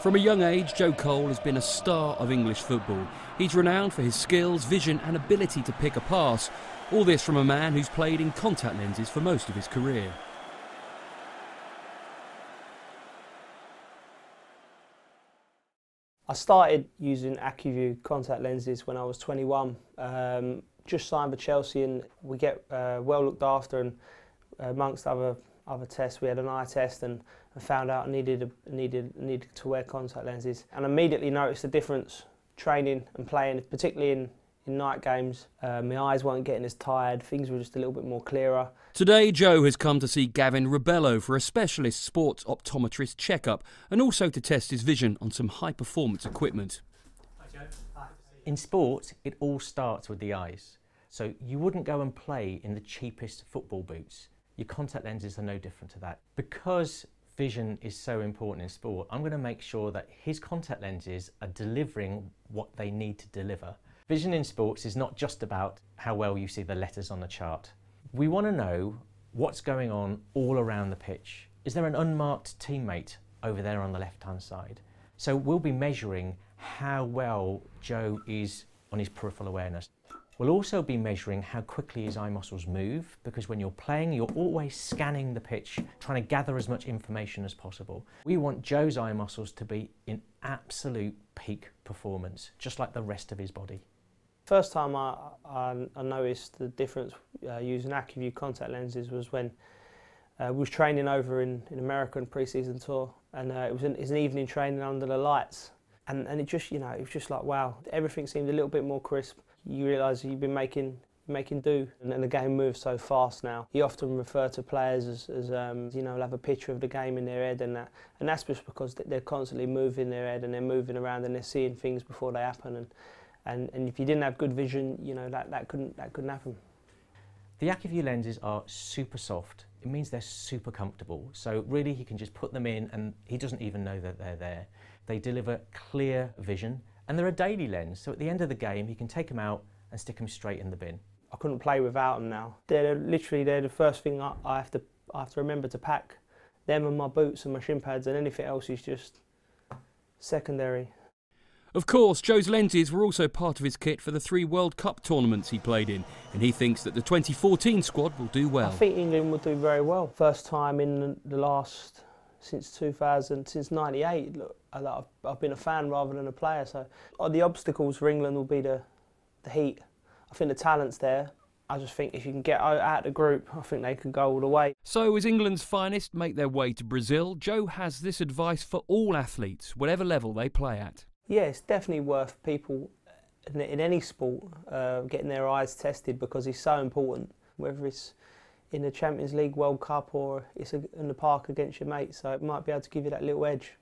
From a young age, Joe Cole has been a star of English football. He's renowned for his skills, vision and ability to pick a pass. All this from a man who's played in contact lenses for most of his career. I started using Acuvue contact lenses when I was 21. Just signed for Chelsea, and we get well looked after, and amongst other tests we had an eye test, and I found out I needed to wear contact lenses, and immediately noticed the difference training and playing, particularly in night games. My eyes weren't getting as tired, things were just a little bit more clearer. Today Joe has come to see Gavin Rebello for a specialist sports optometrist checkup and also to test his vision on some high performance equipment. Hi Joe. Hi. In sport it all starts with the eyes, so you wouldn't go and play in the cheapest football boots. Your contact lenses are no different to that. Because vision is so important in sport, I'm going to make sure that his contact lenses are delivering what they need to deliver. Vision in sports is not just about how well you see the letters on the chart. We want to know what's going on all around the pitch. Is there an unmarked teammate over there on the left-hand side? So we'll be measuring how well Joe is on his peripheral awareness. We'll also be measuring how quickly his eye muscles move, because when you're playing, you're always scanning the pitch, trying to gather as much information as possible. We want Joe's eye muscles to be in absolute peak performance, just like the rest of his body. First time I noticed the difference using Acuvue contact lenses was when we was training over in America in pre-season tour, and it was an evening training under the lights, and it just, it was just like, wow, everything seemed a little bit more crisp. You realise you've been making do, and the game moves so fast now. You often refer to players as they'll have a picture of the game in their head, and that's just because they're constantly moving their head, and they're moving around, and they're seeing things before they happen, and if you didn't have good vision, that couldn't happen. The Acuvue lenses are super soft. It means they're super comfortable, so really he can just put them in and he doesn't even know that they're there. They deliver clear vision, and they're a daily lens, so at the end of the game he can take them out and stick them straight in the bin. I couldn't play without them now. They're the first thing I have to remember to pack. Them and my boots and my shin pads, and anything else is just secondary. Of course, Joe's lenses were also part of his kit for the 3 World Cup tournaments he played in, and he thinks that the 2014 squad will do well. I think England will do very well. First time in the last, since 98, look, I've been a fan rather than a player, so the obstacles for England will be the heat. I think the talent's there. I just think if you can get out of the group, I think they can go all the way. So as England's finest make their way to Brazil, Joe has this advice for all athletes, whatever level they play at. Yeah, it's definitely worth people in any sport getting their eyes tested, because it's so important, whether it's in the Champions League, World Cup, or it's in the park against your mates, so it might be able to give you that little edge.